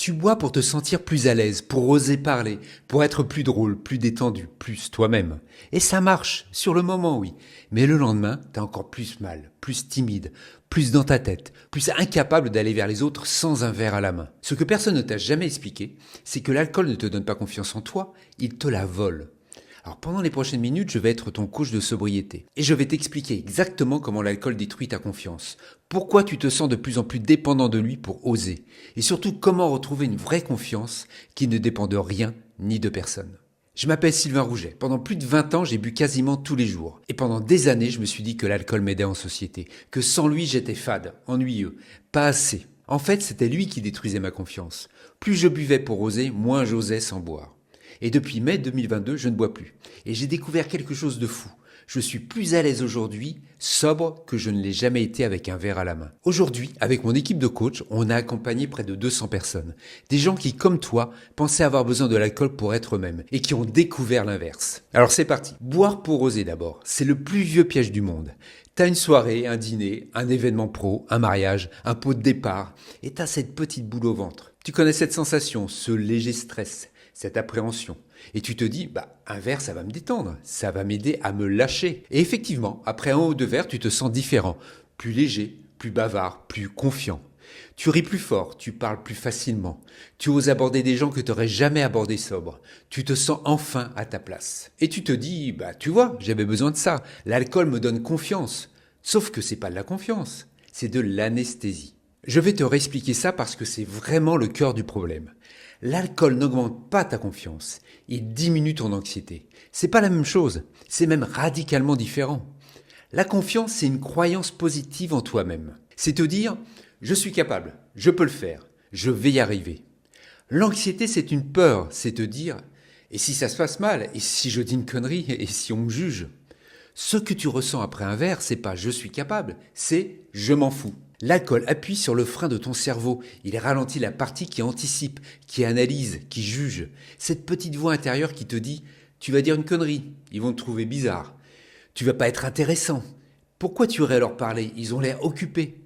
Tu bois pour te sentir plus à l'aise, pour oser parler, pour être plus drôle, plus détendu, plus toi-même. Et ça marche, sur le moment oui. Mais le lendemain, t'as encore plus mal, plus timide, plus dans ta tête, plus incapable d'aller vers les autres sans un verre à la main. Ce que personne ne t'a jamais expliqué, c'est que l'alcool ne te donne pas confiance en toi, il te la vole. Alors pendant les prochaines minutes, je vais être ton coach de sobriété. Et je vais t'expliquer exactement comment l'alcool détruit ta confiance. Pourquoi tu te sens de plus en plus dépendant de lui pour oser. Et surtout comment retrouver une vraie confiance qui ne dépend de rien ni de personne. Je m'appelle Sylvain Rouget. Pendant plus de 20 ans, j'ai bu quasiment tous les jours. Et pendant des années, je me suis dit que l'alcool m'aidait en société. Que sans lui, j'étais fade, ennuyeux, pas assez. En fait, c'était lui qui détruisait ma confiance. Plus je buvais pour oser, moins j'osais sans boire. Et depuis mai 2022, je ne bois plus. Et j'ai découvert quelque chose de fou. Je suis plus à l'aise aujourd'hui, sobre, que je ne l'ai jamais été avec un verre à la main. Aujourd'hui, avec mon équipe de coach, on a accompagné près de 200 personnes. Des gens qui, comme toi, pensaient avoir besoin de l'alcool pour être eux-mêmes et qui ont découvert l'inverse. Alors c'est parti. Boire pour oser d'abord. C'est le plus vieux piège du monde. T'as une soirée, un dîner, un événement pro, un mariage, un pot de départ, et t'as cette petite boule au ventre. Tu connais cette sensation, ce léger stress, cette appréhension. Et tu te dis, un verre, ça va me détendre, ça va m'aider à me lâcher. Et effectivement, après un ou deux verres, tu te sens différent, plus léger, plus bavard, plus confiant. Tu ris plus fort, tu parles plus facilement, tu oses aborder des gens que tu n'aurais jamais abordés sobre. Tu te sens enfin à ta place. Et tu te dis, tu vois, j'avais besoin de ça, l'alcool me donne confiance. Sauf que c'est pas de la confiance, c'est de l'anesthésie. Je vais te réexpliquer ça parce que c'est vraiment le cœur du problème. L'alcool n'augmente pas ta confiance, il diminue ton anxiété. C'est pas la même chose, c'est même radicalement différent. La confiance, c'est une croyance positive en toi-même. C'est te dire, je suis capable, je peux le faire, je vais y arriver. L'anxiété, c'est une peur, c'est te dire, et si ça se passe mal, et si je dis une connerie, et si on me juge? Ce que tu ressens après un verre, c'est pas je suis capable, c'est je m'en fous. L'alcool appuie sur le frein de ton cerveau. Il ralentit la partie qui anticipe, qui analyse, qui juge. Cette petite voix intérieure qui te dit « Tu vas dire une connerie, ils vont te trouver bizarre. Tu vas pas être intéressant. Pourquoi tu irais leur parler? Ils ont l'air occupés. »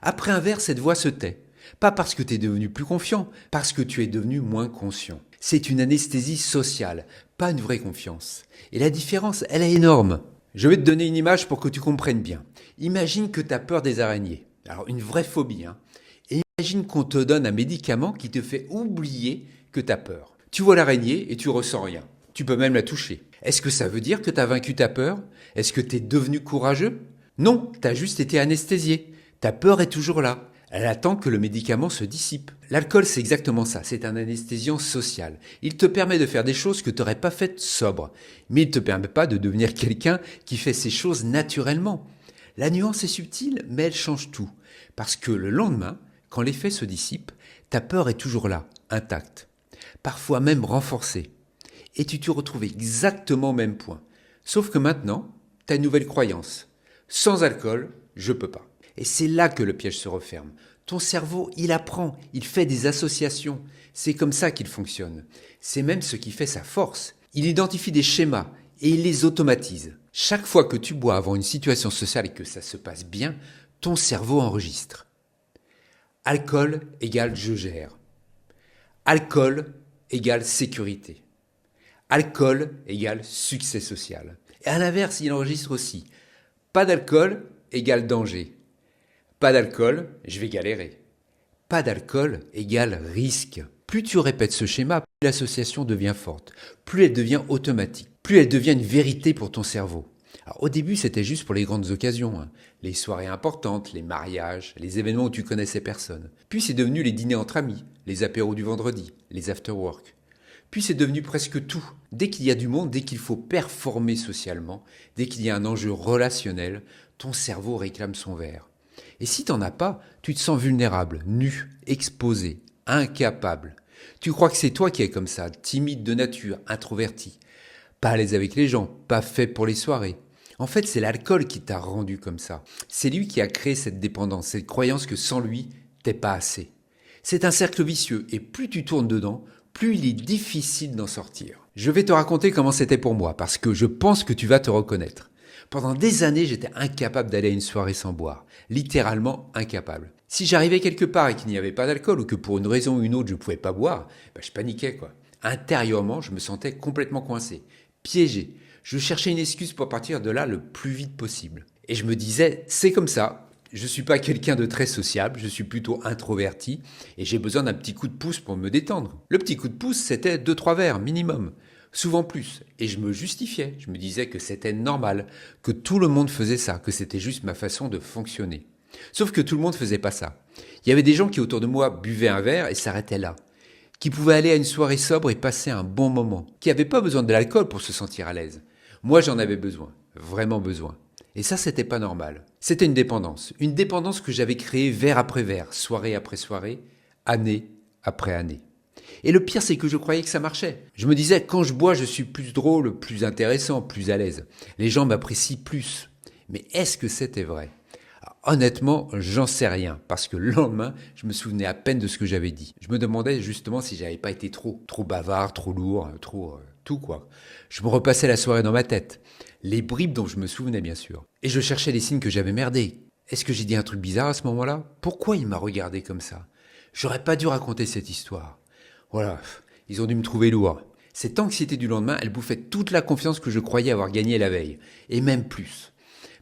Après un verre, cette voix se tait. Pas parce que tu es devenu plus confiant, parce que tu es devenu moins conscient. C'est une anesthésie sociale, pas une vraie confiance. Et la différence, elle est énorme. Je vais te donner une image pour que tu comprennes bien. Imagine que tu as peur des araignées. Alors une vraie phobie. Et imagine qu'on te donne un médicament qui te fait oublier que tu as peur. Tu vois l'araignée et tu ressens rien. Tu peux même la toucher. Est-ce que ça veut dire que tu as vaincu ta peur? Est-ce que tu es devenu courageux? Non, tu as juste été anesthésié. Ta peur est toujours là. Elle attend que le médicament se dissipe. L'alcool, c'est exactement ça. C'est un anesthésiant social. Il te permet de faire des choses que tu n'aurais pas faites sobre. Mais il ne te permet pas de devenir quelqu'un qui fait ces choses naturellement. La nuance est subtile, mais elle change tout. Parce que le lendemain, quand l'effet se dissipe, ta peur est toujours là, intacte. Parfois même renforcée. Et tu te retrouves exactement au même point. Sauf que maintenant, tu as une nouvelle croyance. Sans alcool, je peux pas. Et c'est là que le piège se referme. Ton cerveau, il apprend, il fait des associations. C'est comme ça qu'il fonctionne. C'est même ce qui fait sa force. Il identifie des schémas et il les automatise. Chaque fois que tu bois avant une situation sociale et que ça se passe bien, ton cerveau enregistre. Alcool égale je gère. Alcool égale sécurité. Alcool égale succès social. Et à l'inverse, il enregistre aussi. Pas d'alcool égale danger. Pas d'alcool, je vais galérer. Pas d'alcool égale risque. Plus tu répètes ce schéma, plus l'association devient forte, plus elle devient automatique, plus elle devient une vérité pour ton cerveau. Alors, au début, c'était juste pour les grandes occasions, les soirées importantes, les mariages, les événements où tu connaissais personne. Puis c'est devenu les dîners entre amis, les apéros du vendredi, les after-work. Puis c'est devenu presque tout. Dès qu'il y a du monde, dès qu'il faut performer socialement, dès qu'il y a un enjeu relationnel, ton cerveau réclame son verre. Et si t'en as pas, tu te sens vulnérable, nu, exposé, incapable. Tu crois que c'est toi qui es comme ça, timide de nature, introverti. Pas à l'aise avec les gens, pas fait pour les soirées. En fait, c'est l'alcool qui t'a rendu comme ça. C'est lui qui a créé cette dépendance, cette croyance que sans lui, t'es pas assez. C'est un cercle vicieux et plus tu tournes dedans, plus il est difficile d'en sortir. Je vais te raconter comment c'était pour moi parce que je pense que tu vas te reconnaître. Pendant des années, j'étais incapable d'aller à une soirée sans boire. Littéralement incapable. Si j'arrivais quelque part et qu'il n'y avait pas d'alcool ou que pour une raison ou une autre je ne pouvais pas boire, je paniquais quoi. Intérieurement, je me sentais complètement coincé, piégé. Je cherchais une excuse pour partir de là le plus vite possible. Et je me disais, c'est comme ça. Je ne suis pas quelqu'un de très sociable, je suis plutôt introverti et j'ai besoin d'un petit coup de pouce pour me détendre. Le petit coup de pouce, c'était 2-3 verres minimum, souvent plus. Et je me justifiais, je me disais que c'était normal, que tout le monde faisait ça, que c'était juste ma façon de fonctionner. Sauf que tout le monde faisait pas ça. Il y avait des gens qui autour de moi buvaient un verre et s'arrêtaient là, qui pouvaient aller à une soirée sobre et passer un bon moment, qui n'avaient pas besoin de l'alcool pour se sentir à l'aise. Moi, j'en avais besoin, vraiment besoin. Et ça, c'était pas normal. C'était une dépendance que j'avais créée verre après verre, soirée après soirée, année après année. Et le pire, c'est que je croyais que ça marchait. Je me disais, quand je bois, je suis plus drôle, plus intéressant, plus à l'aise. Les gens m'apprécient plus. Mais est-ce que c'était vrai ? Honnêtement, j'en sais rien, parce que le lendemain, je me souvenais à peine de ce que j'avais dit. Je me demandais justement si j'avais pas été trop bavard, trop lourd, tout quoi. Je me repassais la soirée dans ma tête. Les bribes dont je me souvenais bien sûr. Et je cherchais les signes que j'avais merdé. Est-ce que j'ai dit un truc bizarre à ce moment-là ? Pourquoi il m'a regardé comme ça ? J'aurais pas dû raconter cette histoire. Voilà, ils ont dû me trouver lourd. Cette anxiété du lendemain, elle bouffait toute la confiance que je croyais avoir gagnée la veille. Et même plus.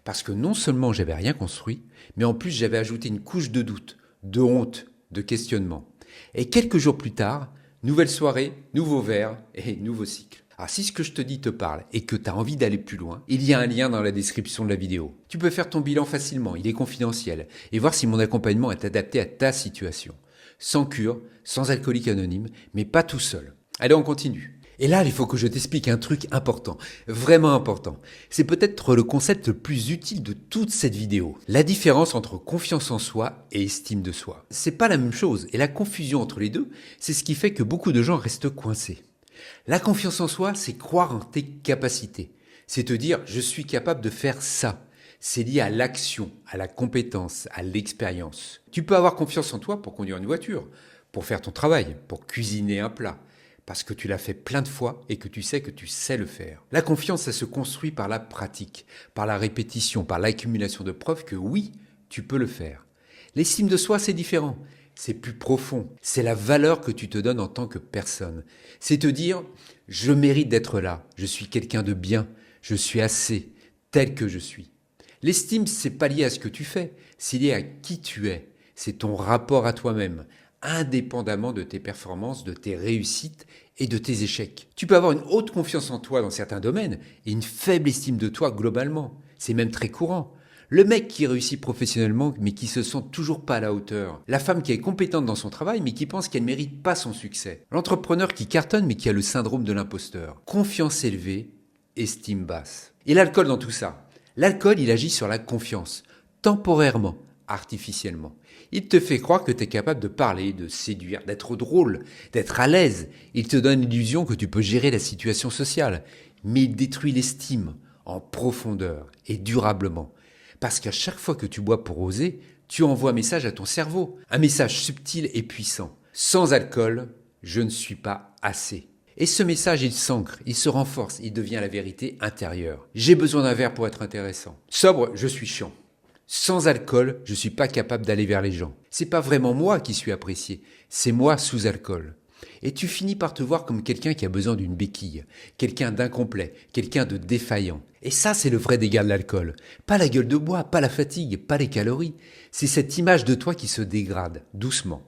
Parce que non seulement j'avais rien construit, mais en plus j'avais ajouté une couche de doute, de honte, de questionnement. Et quelques jours plus tard, nouvelle soirée, nouveau verre et nouveau cycle. Alors si ce que je te dis te parle et que tu as envie d'aller plus loin, il y a un lien dans la description de la vidéo. Tu peux faire ton bilan facilement, il est confidentiel, et voir si mon accompagnement est adapté à ta situation. Sans cure, sans alcoolique anonyme, mais pas tout seul. Allez, on continue. Et là, il faut que je t'explique un truc important, vraiment important. C'est peut-être le concept le plus utile de toute cette vidéo. La différence entre confiance en soi et estime de soi. C'est pas la même chose, et la confusion entre les deux, c'est ce qui fait que beaucoup de gens restent coincés. La confiance en soi, c'est croire en tes capacités. C'est te dire, je suis capable de faire ça. C'est lié à l'action, à la compétence, à l'expérience. Tu peux avoir confiance en toi pour conduire une voiture, pour faire ton travail, pour cuisiner un plat, parce que tu l'as fait plein de fois et que tu sais le faire. La confiance, ça se construit par la pratique, par la répétition, par l'accumulation de preuves que oui, tu peux le faire. L'estime de soi, c'est différent. C'est plus profond. C'est la valeur que tu te donnes en tant que personne. C'est te dire, je mérite d'être là. Je suis quelqu'un de bien. Je suis assez, tel que je suis. L'estime, c'est pas lié à ce que tu fais. C'est lié à qui tu es. C'est ton rapport à toi-même, indépendamment de tes performances, de tes réussites et de tes échecs. Tu peux avoir une haute confiance en toi dans certains domaines et une faible estime de toi globalement. C'est même très courant. Le mec qui réussit professionnellement mais qui se sent toujours pas à la hauteur. La femme qui est compétente dans son travail mais qui pense qu'elle ne mérite pas son succès. L'entrepreneur qui cartonne mais qui a le syndrome de l'imposteur. Confiance élevée, estime basse. Et l'alcool dans tout ça. L'alcool, il agit sur la confiance, temporairement, artificiellement. Il te fait croire que tu es capable de parler, de séduire, d'être drôle, d'être à l'aise. Il te donne l'illusion que tu peux gérer la situation sociale. Mais il détruit l'estime en profondeur et durablement. Parce qu'à chaque fois que tu bois pour oser, tu envoies un message à ton cerveau. Un message subtil et puissant. Sans alcool, je ne suis pas assez. Et ce message, il s'ancre, il se renforce, il devient la vérité intérieure. J'ai besoin d'un verre pour être intéressant. Sobre, je suis chiant. Sans alcool, je suis pas capable d'aller vers les gens. C'est pas vraiment moi qui suis apprécié, c'est moi sous alcool. Et tu finis par te voir comme quelqu'un qui a besoin d'une béquille, quelqu'un d'incomplet, quelqu'un de défaillant. Et ça, c'est le vrai dégât de l'alcool. Pas la gueule de bois, pas la fatigue, pas les calories. C'est cette image de toi qui se dégrade, doucement,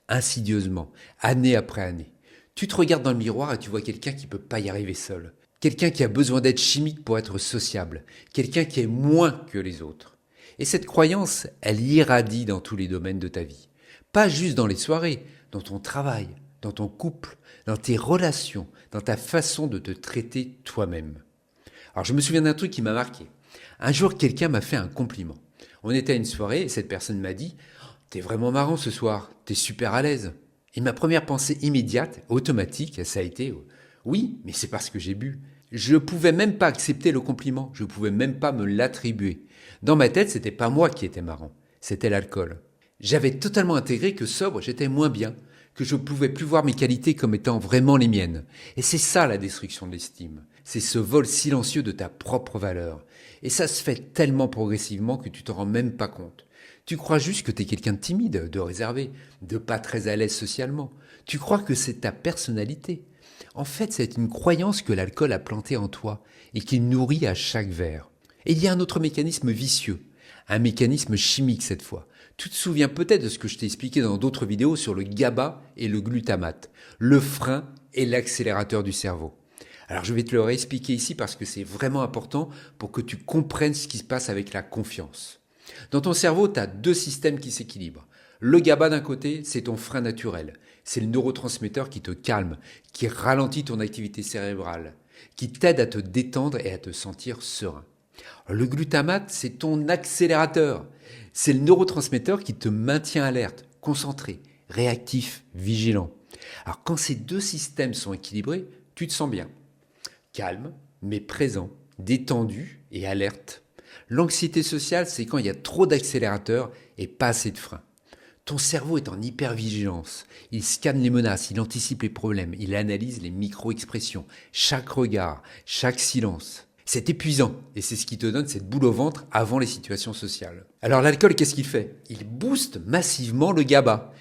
insidieusement, année après année. Tu te regardes dans le miroir et tu vois quelqu'un qui peut pas y arriver seul. Quelqu'un qui a besoin d'être chimique pour être sociable. Quelqu'un qui est moins que les autres. Et cette croyance, elle irradie dans tous les domaines de ta vie. Pas juste dans les soirées, dans ton travail, dans ton couple, dans tes relations, dans ta façon de te traiter toi-même. Alors je me souviens d'un truc qui m'a marqué. Un jour, quelqu'un m'a fait un compliment. On était à une soirée et cette personne m'a dit « T'es vraiment marrant ce soir, t'es super à l'aise ». Et ma première pensée immédiate, automatique, ça a été « Oui, mais c'est parce que j'ai bu ». Je ne pouvais même pas accepter le compliment, je ne pouvais même pas me l'attribuer. Dans ma tête, c'était pas moi qui étais marrant, c'était l'alcool. J'avais totalement intégré que sobre, j'étais moins bien, que je ne pouvais plus voir mes qualités comme étant vraiment les miennes. Et c'est ça la destruction de l'estime. C'est ce vol silencieux de ta propre valeur. Et ça se fait tellement progressivement que tu t'en rends même pas compte. Tu crois juste que tu es quelqu'un de timide, de réservé, de pas très à l'aise socialement. Tu crois que c'est ta personnalité. En fait, c'est une croyance que l'alcool a plantée en toi et qu'il nourrit à chaque verre. Et il y a un autre mécanisme vicieux, un mécanisme chimique cette fois. Tu te souviens peut-être de ce que je t'ai expliqué dans d'autres vidéos sur le GABA et le glutamate, le frein et l'accélérateur du cerveau. Alors je vais te le réexpliquer ici parce que c'est vraiment important pour que tu comprennes ce qui se passe avec la confiance. Dans ton cerveau, tu as deux systèmes qui s'équilibrent. Le GABA d'un côté, c'est ton frein naturel. C'est le neurotransmetteur qui te calme, qui ralentit ton activité cérébrale, qui t'aide à te détendre et à te sentir serein. Le glutamate, c'est ton accélérateur. C'est le neurotransmetteur qui te maintient alerte, concentré, réactif, vigilant. Alors quand ces deux systèmes sont équilibrés, tu te sens bien. Calme, mais présent, détendu et alerte. L'anxiété sociale, c'est quand il y a trop d'accélérateurs et pas assez de freins. Ton cerveau est en hypervigilance. Il scanne les menaces, il anticipe les problèmes, il analyse les micro-expressions, chaque regard, chaque silence. C'est épuisant et c'est ce qui te donne cette boule au ventre avant les situations sociales. Alors l'alcool, qu'est-ce qu'il fait? Il booste massivement le GABA.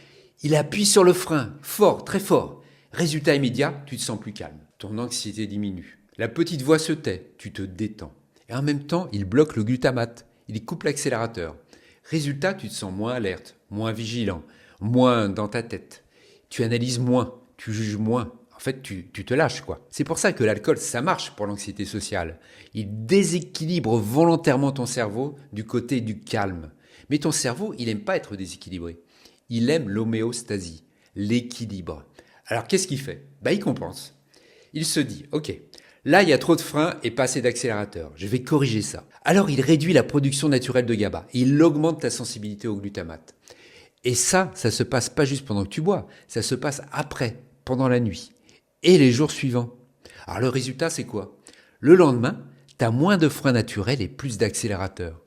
Il appuie sur le frein, fort, très fort. Résultat immédiat, tu te sens plus calme. Ton anxiété diminue. La petite voix se tait, tu te détends. Et en même temps, il bloque le glutamate. Il coupe l'accélérateur. Résultat, tu te sens moins alerte, moins vigilant, moins dans ta tête. Tu analyses moins, tu juges moins. En fait, tu te lâches, quoi. C'est pour ça que l'alcool, ça marche pour l'anxiété sociale. Il déséquilibre volontairement ton cerveau du côté du calme. Mais ton cerveau, il n'aime pas être déséquilibré. Il aime l'homéostasie, l'équilibre. Alors, qu'est-ce qu'il fait? Il compense. Il se dit, ok, là, il y a trop de freins et pas assez d'accélérateur. Je vais corriger ça. Alors, il réduit la production naturelle de GABA. Il augmente ta sensibilité au glutamate. Et ça se passe pas juste pendant que tu bois. Ça se passe après, pendant la nuit. Et les jours suivants. Alors, le résultat, c'est quoi? Le lendemain, tu as moins de freins naturels et plus d'accélérateurs.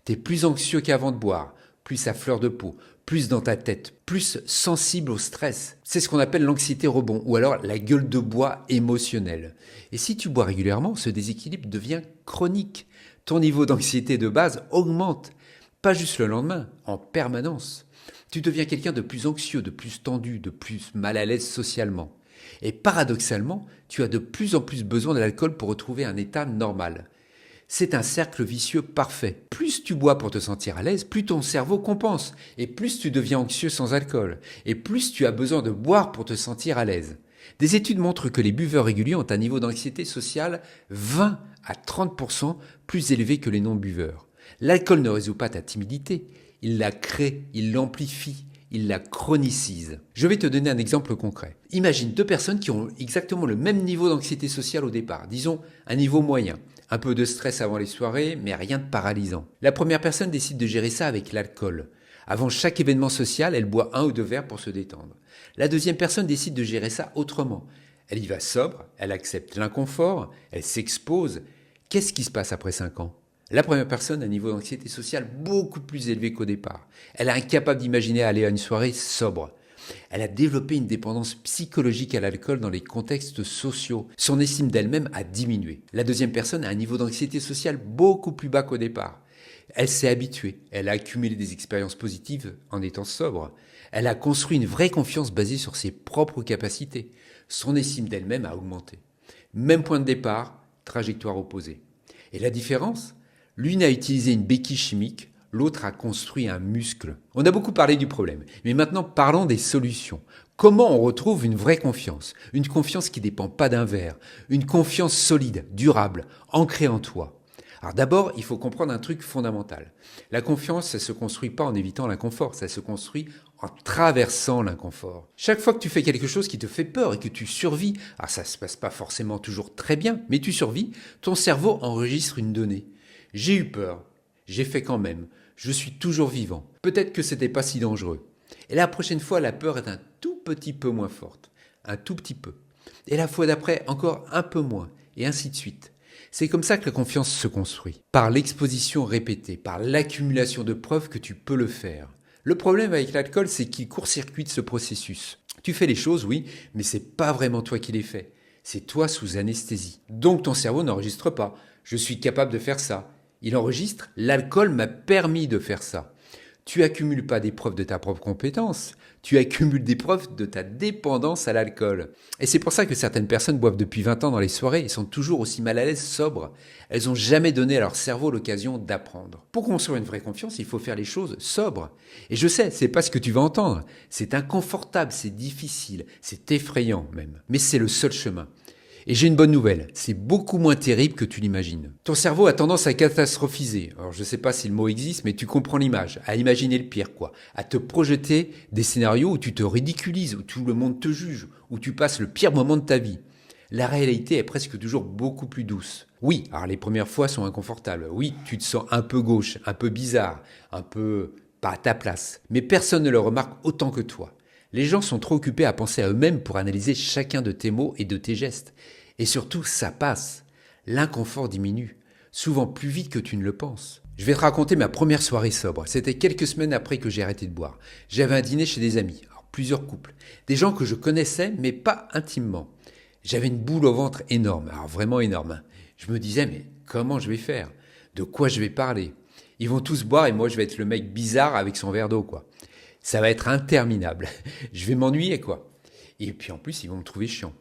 Tu es plus anxieux qu'avant de boire, plus à fleur de peau, plus dans ta tête, plus sensible au stress. C'est ce qu'on appelle l'anxiété rebond ou alors la gueule de bois émotionnelle. Et si tu bois régulièrement, ce déséquilibre devient chronique. Ton niveau d'anxiété de base augmente, pas juste le lendemain, en permanence. Tu deviens quelqu'un de plus anxieux, de plus tendu, de plus mal à l'aise socialement. Et paradoxalement, tu as de plus en plus besoin de l'alcool pour retrouver un état normal. C'est un cercle vicieux parfait. Plus tu bois pour te sentir à l'aise, plus ton cerveau compense. Et plus tu deviens anxieux sans alcool. Et plus tu as besoin de boire pour te sentir à l'aise. Des études montrent que les buveurs réguliers ont un niveau d'anxiété sociale 20 à 30% plus élevé que les non-buveurs. L'alcool ne résout pas ta timidité. Il la crée, il l'amplifie, il la chronicise. Je vais te donner un exemple concret. Imagine deux personnes qui ont exactement le même niveau d'anxiété sociale au départ. Disons un niveau moyen. Un peu de stress avant les soirées, mais rien de paralysant. La première personne décide de gérer ça avec l'alcool. Avant chaque événement social, elle boit 1 ou 2 verres pour se détendre. La deuxième personne décide de gérer ça autrement. Elle y va sobre, elle accepte l'inconfort, elle s'expose. Qu'est-ce qui se passe après 5 ans? La première personne a un niveau d'anxiété sociale beaucoup plus élevé qu'au départ. Elle est incapable d'imaginer aller à une soirée sobre. Elle a développé une dépendance psychologique à l'alcool dans les contextes sociaux. Son estime d'elle-même a diminué. La deuxième personne a un niveau d'anxiété sociale beaucoup plus bas qu'au départ. Elle s'est habituée. Elle a accumulé des expériences positives en étant sobre. Elle a construit une vraie confiance basée sur ses propres capacités. Son estime d'elle-même a augmenté. Même point de départ, trajectoire opposée. Et la différence? L'une a utilisé une béquille chimique, l'autre a construit un muscle. On a beaucoup parlé du problème, mais maintenant parlons des solutions. Comment on retrouve une vraie confiance? Une confiance qui ne dépend pas d'un verre, une confiance solide, durable, ancrée en toi. Alors d'abord, il faut comprendre un truc fondamental. La confiance, ça ne se construit pas en évitant l'inconfort, ça se construit en traversant l'inconfort. Chaque fois que tu fais quelque chose qui te fait peur et que tu survis, alors ça ne se passe pas forcément toujours très bien, mais tu survis, ton cerveau enregistre une donnée. J'ai eu peur, j'ai fait quand même, je suis toujours vivant. Peut-être que c'était pas si dangereux. Et la prochaine fois, la peur est un tout petit peu moins forte, un tout petit peu. Et la fois d'après, encore un peu moins, et ainsi de suite. C'est comme ça que la confiance se construit, par l'exposition répétée, par l'accumulation de preuves que tu peux le faire. Le problème avec l'alcool, c'est qu'il court-circuite ce processus. Tu fais les choses, oui, mais c'est pas vraiment toi qui les fais. C'est toi sous anesthésie. Donc ton cerveau n'enregistre pas. Je suis capable de faire ça. Il enregistre, l'alcool m'a permis de faire ça. Tu accumules pas des preuves de ta propre compétence, tu accumules des preuves de ta dépendance à l'alcool. Et c'est pour ça que certaines personnes boivent depuis 20 ans dans les soirées et sont toujours aussi mal à l'aise sobres. Elles n'ont jamais donné à leur cerveau l'occasion d'apprendre. Pour construire une vraie confiance, il faut faire les choses sobres. Et je sais, c'est pas ce que tu vas entendre. C'est inconfortable, c'est difficile, c'est effrayant même. Mais c'est le seul chemin. Et j'ai une bonne nouvelle, c'est beaucoup moins terrible que tu l'imagines. Ton cerveau a tendance à catastrophiser. Alors je sais pas si le mot existe, mais tu comprends l'image, à imaginer le pire quoi, à te projeter des scénarios où tu te ridiculises, où tout le monde te juge, où tu passes le pire moment de ta vie. La réalité est presque toujours beaucoup plus douce. Oui, alors les premières fois sont inconfortables. Oui, tu te sens un peu gauche, un peu bizarre, un peu pas à ta place. Mais personne ne le remarque autant que toi. Les gens sont trop occupés à penser à eux-mêmes pour analyser chacun de tes mots et de tes gestes. Et surtout, ça passe. L'inconfort diminue, souvent plus vite que tu ne le penses. Je vais te raconter ma première soirée sobre. C'était quelques semaines après que j'ai arrêté de boire. J'avais un dîner chez des amis, alors plusieurs couples, des gens que je connaissais mais pas intimement. J'avais une boule au ventre énorme, alors vraiment énorme. Je me disais, mais comment je vais faire? De quoi je vais parler? Ils vont tous boire et moi je vais être le mec bizarre avec son verre d'eau, quoi. Ça va être interminable. Je vais m'ennuyer, quoi. Et puis en plus, ils vont me trouver chiant.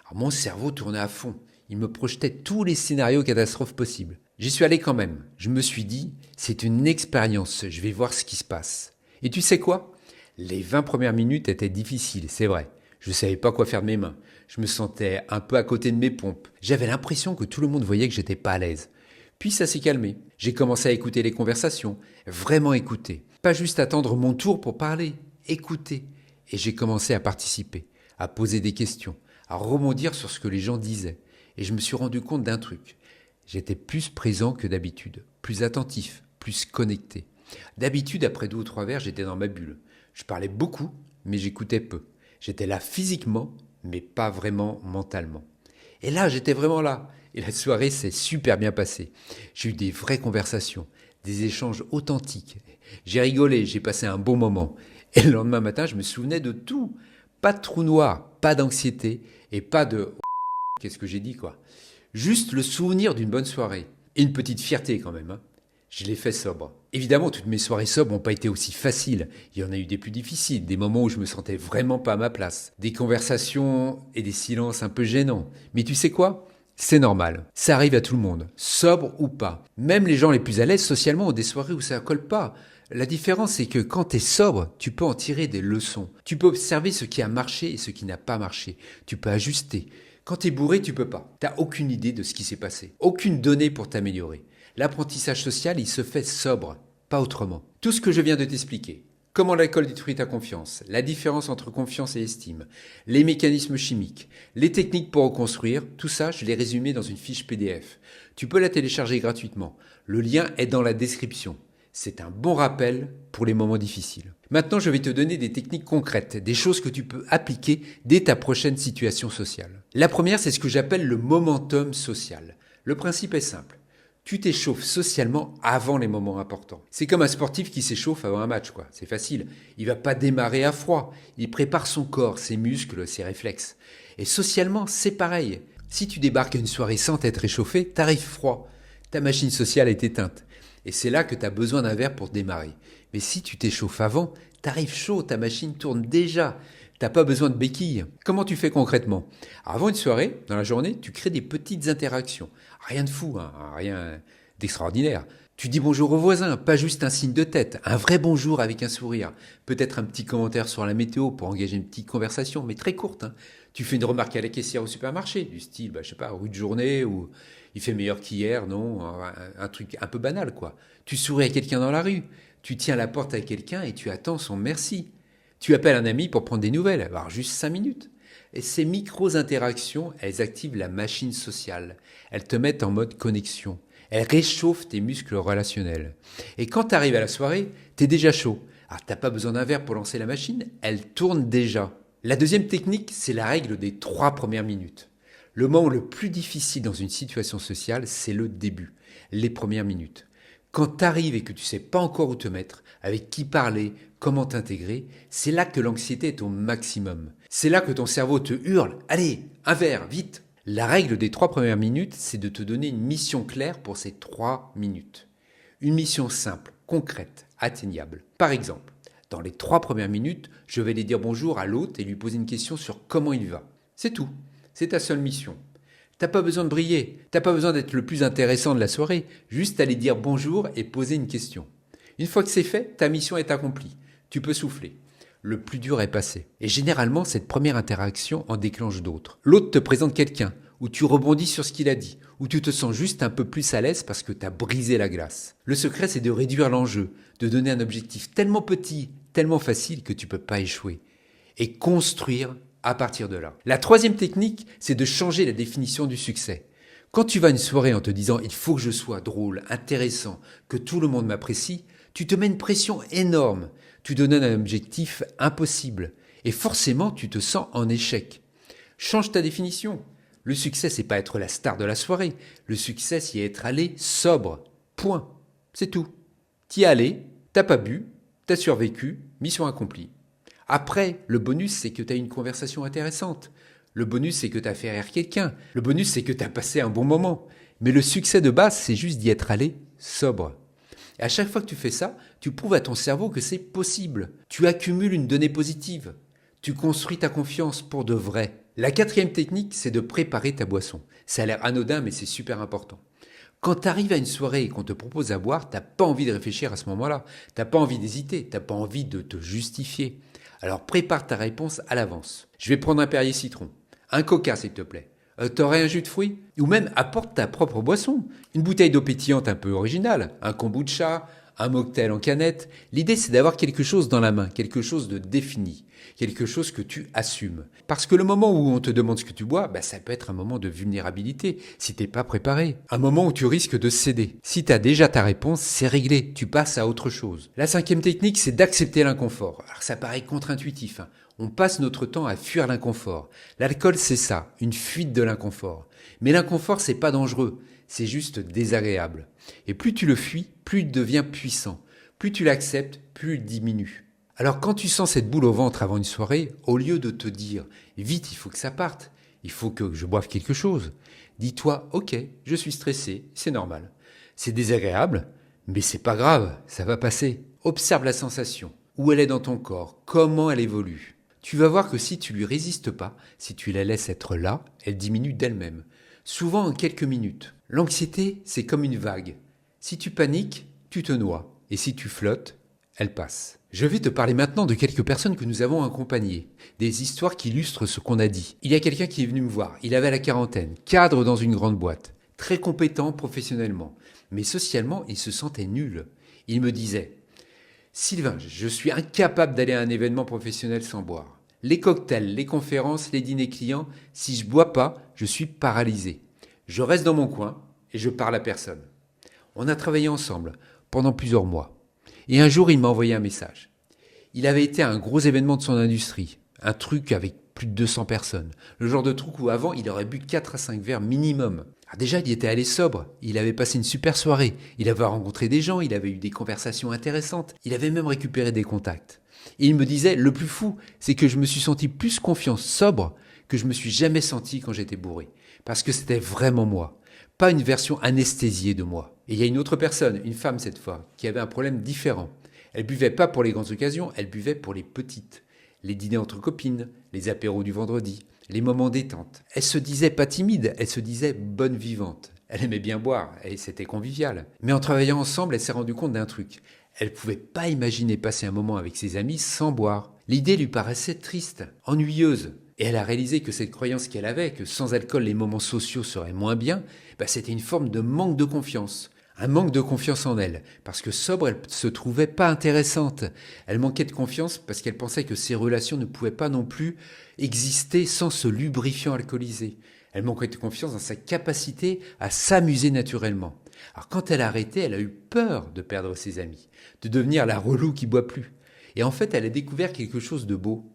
Alors, mon cerveau tournait à fond. Il me projetait tous les scénarios catastrophes possibles. J'y suis allé quand même. Je me suis dit, c'est une expérience, je vais voir ce qui se passe. Et tu sais quoi? Les 20 premières minutes étaient difficiles, c'est vrai. Je savais pas quoi faire de mes mains. Je me sentais un peu à côté de mes pompes. J'avais l'impression que tout le monde voyait que j'étais pas à l'aise. Puis ça s'est calmé. J'ai commencé à écouter les conversations, vraiment écouter. Pas juste attendre mon tour pour parler, écouter. Et j'ai commencé à participer, à poser des questions, à rebondir sur ce que les gens disaient. Et je me suis rendu compte d'un truc. J'étais plus présent que d'habitude, plus attentif, plus connecté. D'habitude, après 2 ou 3 verres, j'étais dans ma bulle. Je parlais beaucoup, mais j'écoutais peu. J'étais là physiquement, mais pas vraiment mentalement. Et là, j'étais vraiment là. Et la soirée s'est super bien passée. J'ai eu des vraies conversations, des échanges authentiques. J'ai rigolé, j'ai passé un bon moment. Et le lendemain matin, je me souvenais de tout. Pas de trou noir, pas d'anxiété et pas de qu'est-ce que j'ai dit quoi. Juste le souvenir d'une bonne soirée. Et une petite fierté quand même. Je l'ai fait sobre. Évidemment, toutes mes soirées sobres n'ont pas été aussi faciles. Il y en a eu des plus difficiles, des moments où je me sentais vraiment pas à ma place. Des conversations et des silences un peu gênants. Mais tu sais quoi? C'est normal. Ça arrive à tout le monde, sobre ou pas. Même les gens les plus à l'aise socialement ont des soirées où ça colle pas. La différence, c'est que quand tu es sobre, tu peux en tirer des leçons. Tu peux observer ce qui a marché et ce qui n'a pas marché. Tu peux ajuster. Quand tu es bourré, tu peux pas. T'as aucune idée de ce qui s'est passé. Aucune donnée pour t'améliorer. L'apprentissage social, il se fait sobre, pas autrement. Tout ce que je viens de t'expliquer, comment l'alcool détruit ta confiance, la différence entre confiance et estime, les mécanismes chimiques, les techniques pour reconstruire, tout ça, je l'ai résumé dans une fiche PDF. Tu peux la télécharger gratuitement. Le lien est dans la description. C'est un bon rappel pour les moments difficiles. Maintenant, je vais te donner des techniques concrètes, des choses que tu peux appliquer dès ta prochaine situation sociale. La première, c'est ce que j'appelle le momentum social. Le principe est simple. Tu t'échauffes socialement avant les moments importants. C'est comme un sportif qui s'échauffe avant un match, quoi. C'est facile. Il va pas démarrer à froid. Il prépare son corps, ses muscles, ses réflexes. Et socialement, c'est pareil. Si tu débarques à une soirée sans t'être réchauffé, t'arrives froid. Ta machine sociale est éteinte. Et c'est là que tu as besoin d'un verre pour démarrer. Mais si tu t'échauffes avant, t'arrives chaud, ta machine tourne déjà. T'as pas besoin de béquilles. Comment tu fais concrètement? Avant une soirée, dans la journée, tu crées des petites interactions. Rien de fou, hein, rien d'extraordinaire. Tu dis bonjour aux voisins, pas juste un signe de tête, un vrai bonjour avec un sourire. Peut-être un petit commentaire sur la météo pour engager une petite conversation, mais très courte. Hein. Tu fais une remarque à la caissière au supermarché, du style, je sais pas, rue de journée, ou il fait meilleur qu'hier, non, un truc un peu banal, quoi. Tu souris à quelqu'un dans la rue, tu tiens la porte à quelqu'un et tu attends son merci. Tu appelles un ami pour prendre des nouvelles, alors juste 5 minutes. Et ces micro-interactions, elles activent la machine sociale. Elles te mettent en mode connexion. Elles réchauffent tes muscles relationnels. Et quand tu arrives à la soirée, t'es déjà chaud. Alors t'as pas besoin d'un verre pour lancer la machine, elle tourne déjà. La deuxième technique, c'est la règle des 3 premières minutes. Le moment le plus difficile dans une situation sociale, c'est le début, les premières minutes. Quand tu arrives et que tu sais pas encore où te mettre, avec qui parler, comment t'intégrer, c'est là que l'anxiété est au maximum. C'est là que ton cerveau te hurle « Allez, un verre, vite !» La règle des 3 premières minutes, c'est de te donner une mission claire pour ces 3 minutes. Une mission simple, concrète, atteignable. Par exemple, dans les 3 premières minutes, je vais aller dire bonjour à l'hôte et lui poser une question sur comment il va. C'est tout. C'est ta seule mission. T'as pas besoin de briller, t'as pas besoin d'être le plus intéressant de la soirée, juste aller dire bonjour et poser une question. Une fois que c'est fait, ta mission est accomplie. Tu peux souffler. Le plus dur est passé. Et généralement, cette première interaction en déclenche d'autres. L'autre te présente quelqu'un, ou tu rebondis sur ce qu'il a dit, ou tu te sens juste un peu plus à l'aise parce que t'as brisé la glace. Le secret, c'est de réduire l'enjeu, de donner un objectif tellement petit, tellement facile que tu peux pas échouer. Et construire à partir de là. La troisième technique, c'est de changer la définition du succès. Quand tu vas à une soirée en te disant « il faut que je sois drôle, intéressant, que tout le monde m'apprécie », tu te mets une pression énorme. Tu te donnes un objectif impossible. Et forcément, tu te sens en échec. Change ta définition. Le succès, c'est pas être la star de la soirée. Le succès, c'est être allé sobre. Point. C'est tout. T'y es allé, t'as pas bu, t'as survécu, mission accomplie. Après, le bonus, c'est que tu as une conversation intéressante. Le bonus, c'est que tu as fait rire quelqu'un. Le bonus, c'est que tu as passé un bon moment. Mais le succès de base, c'est juste d'y être allé sobre. Et à chaque fois que tu fais ça, tu prouves à ton cerveau que c'est possible. Tu accumules une donnée positive. Tu construis ta confiance pour de vrai. La quatrième technique, c'est de préparer ta boisson. Ça a l'air anodin, mais c'est super important. Quand tu arrives à une soirée et qu'on te propose à boire, t'as pas envie de réfléchir à ce moment-là. T'as pas envie d'hésiter. T'as pas envie de te justifier. Alors prépare ta réponse à l'avance. Je vais prendre un Perrier citron. Un Coca, s'il te plaît. T'aurais un jus de fruits? Ou même apporte ta propre boisson. Une bouteille d'eau pétillante un peu originale. Un kombucha, un mocktail en canette. L'idée, c'est d'avoir quelque chose dans la main, quelque chose de défini, quelque chose que tu assumes. Parce que le moment où on te demande ce que tu bois, ça peut être un moment de vulnérabilité, si t'es pas préparé. Un moment où tu risques de céder. Si t'as déjà ta réponse, c'est réglé, tu passes à autre chose. La cinquième technique, c'est d'accepter l'inconfort. Alors ça paraît contre-intuitif, On passe notre temps à fuir l'inconfort. L'alcool, c'est ça, une fuite de l'inconfort. Mais l'inconfort, c'est pas dangereux, c'est juste désagréable. Et plus tu le fuis, plus il devient puissant. Plus tu l'acceptes, plus il diminue. Alors quand tu sens cette boule au ventre avant une soirée, au lieu de te dire « vite, il faut que ça parte, il faut que je boive quelque chose », dis-toi « ok, je suis stressé, c'est normal. C'est désagréable, mais c'est pas grave, ça va passer. » Observe la sensation, où elle est dans ton corps, comment elle évolue. Tu vas voir que si tu lui résistes pas, si tu la laisses être là, elle diminue d'elle-même. Souvent en quelques minutes. L'anxiété, c'est comme une vague. Si tu paniques, tu te noies. Et si tu flottes, elle passe. Je vais te parler maintenant de quelques personnes que nous avons accompagnées. Des histoires qui illustrent ce qu'on a dit. Il y a quelqu'un qui est venu me voir. Il avait la quarantaine, cadre dans une grande boîte. Très compétent professionnellement. Mais socialement, il se sentait nul. Il me disait « Sylvain, je suis incapable d'aller à un événement professionnel sans boire. Les cocktails, les conférences, les dîners clients, si je bois pas, je suis paralysé. Je reste dans mon coin et je parle à personne. » On a travaillé ensemble pendant plusieurs mois. Et un jour, il m'a envoyé un message. Il avait été à un gros événement de son industrie, un truc avec plus de 200 personnes. Le genre de truc où avant, il aurait bu 4 à 5 verres minimum. Alors déjà, il était allé sobre, il avait passé une super soirée, il avait rencontré des gens, il avait eu des conversations intéressantes, il avait même récupéré des contacts. Et il me disait, le plus fou, c'est que je me suis senti plus confiance sobre que je me suis jamais senti quand j'étais bourré. Parce que c'était vraiment moi. Pas une version anesthésiée de moi. Et il y a une autre personne, une femme cette fois, qui avait un problème différent. Elle buvait pas pour les grandes occasions, elle buvait pour les petites. Les dîners entre copines, les apéros du vendredi, les moments détente. Elle se disait pas timide, elle se disait bonne vivante. Elle aimait bien boire et c'était convivial. Mais en travaillant ensemble, elle s'est rendue compte d'un truc. Elle pouvait pas imaginer passer un moment avec ses amis sans boire. L'idée lui paraissait triste, ennuyeuse. Et elle a réalisé que cette croyance qu'elle avait, que sans alcool les moments sociaux seraient moins bien, c'était une forme de manque de confiance. Un manque de confiance en elle, parce que sobre, elle se trouvait pas intéressante. Elle manquait de confiance parce qu'elle pensait que ses relations ne pouvaient pas non plus exister sans ce lubrifiant alcoolisé. Elle manquait de confiance dans sa capacité à s'amuser naturellement. Alors quand elle a arrêté, elle a eu peur de perdre ses amis, de devenir la relou qui boit plus. Et en fait, elle a découvert quelque chose de beau.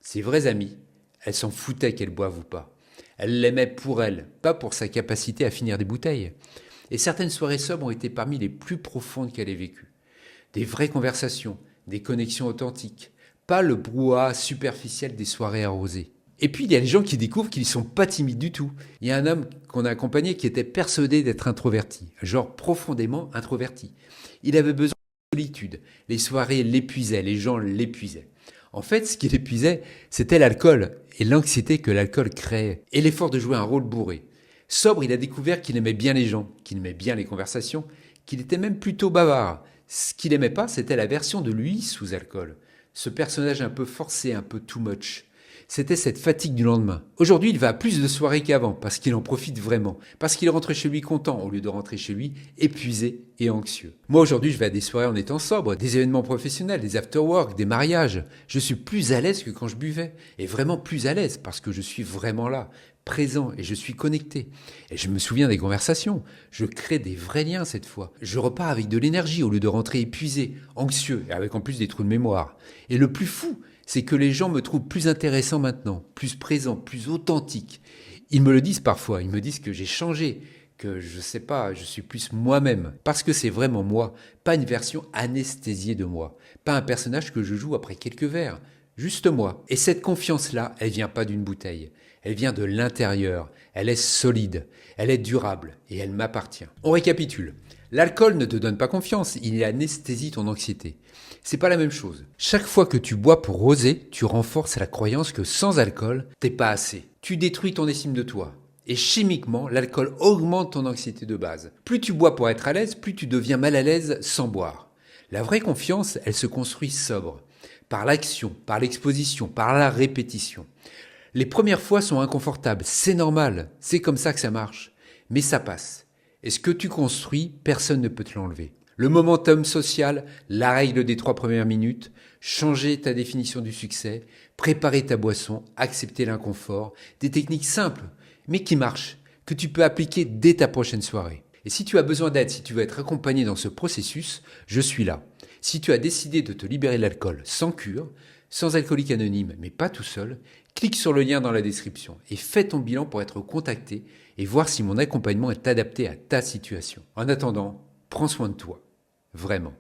Ses vrais amis, elle s'en foutait qu'elle boive ou pas. Elle l'aimait pour elle, pas pour sa capacité à finir des bouteilles. Et certaines soirées sobres ont été parmi les plus profondes qu'elle ait vécues. Des vraies conversations, des connexions authentiques, pas le brouhaha superficiel des soirées arrosées. Et puis il y a les gens qui découvrent qu'ils ne sont pas timides du tout. Il y a un homme qu'on a accompagné qui était persuadé d'être introverti, genre profondément introverti. Il avait besoin solitude. Les soirées l'épuisaient, les gens l'épuisaient. En fait, ce qui l'épuisait, c'était l'alcool et l'anxiété que l'alcool créait, et l'effort de jouer un rôle bourré. Sobre, il a découvert qu'il aimait bien les gens, qu'il aimait bien les conversations, qu'il était même plutôt bavard. Ce qu'il aimait pas, c'était la version de lui sous alcool. Ce personnage un peu forcé, un peu too much. C'était cette fatigue du lendemain. Aujourd'hui, il va à plus de soirées qu'avant, parce qu'il en profite vraiment, parce qu'il rentre chez lui content, au lieu de rentrer chez lui épuisé et anxieux. Moi, aujourd'hui, je vais à des soirées en étant sobre, des événements professionnels, des after-work, des mariages. Je suis plus à l'aise que quand je buvais, et vraiment plus à l'aise, parce que je suis vraiment là, présent, et je suis connecté. Et je me souviens des conversations. Je crée des vrais liens cette fois. Je repars avec de l'énergie, au lieu de rentrer épuisé, anxieux, et avec en plus des trous de mémoire. Et le plus fou, c'est que les gens me trouvent plus intéressant maintenant, plus présent, plus authentique. Ils me le disent parfois, ils me disent que j'ai changé, que je sais pas, je suis plus moi-même, parce que c'est vraiment moi, pas une version anesthésiée de moi, pas un personnage que je joue après quelques verres, juste moi. Et cette confiance-là, elle vient pas d'une bouteille, elle vient de l'intérieur, elle est solide, elle est durable et elle m'appartient. On récapitule. L'alcool ne te donne pas confiance, il anesthésie ton anxiété. C'est pas la même chose. Chaque fois que tu bois pour oser, tu renforces la croyance que sans alcool, t'es pas assez. Tu détruis ton estime de toi. Et chimiquement, l'alcool augmente ton anxiété de base. Plus tu bois pour être à l'aise, plus tu deviens mal à l'aise sans boire. La vraie confiance, elle se construit sobre. Par l'action, par l'exposition, par la répétition. Les premières fois sont inconfortables, c'est normal, c'est comme ça que ça marche. Mais ça passe. Et ce que tu construis, personne ne peut te l'enlever. Le momentum social, la règle des 3 premières minutes, changer ta définition du succès, préparer ta boisson, accepter l'inconfort, des techniques simples, mais qui marchent, que tu peux appliquer dès ta prochaine soirée. Et si tu as besoin d'aide, si tu veux être accompagné dans ce processus, je suis là. Si tu as décidé de te libérer de l'alcool sans cure, sans alcoolique anonyme, mais pas tout seul, clique sur le lien dans la description et fais ton bilan pour être contacté et voir si mon accompagnement est adapté à ta situation. En attendant, prends soin de toi. Vraiment.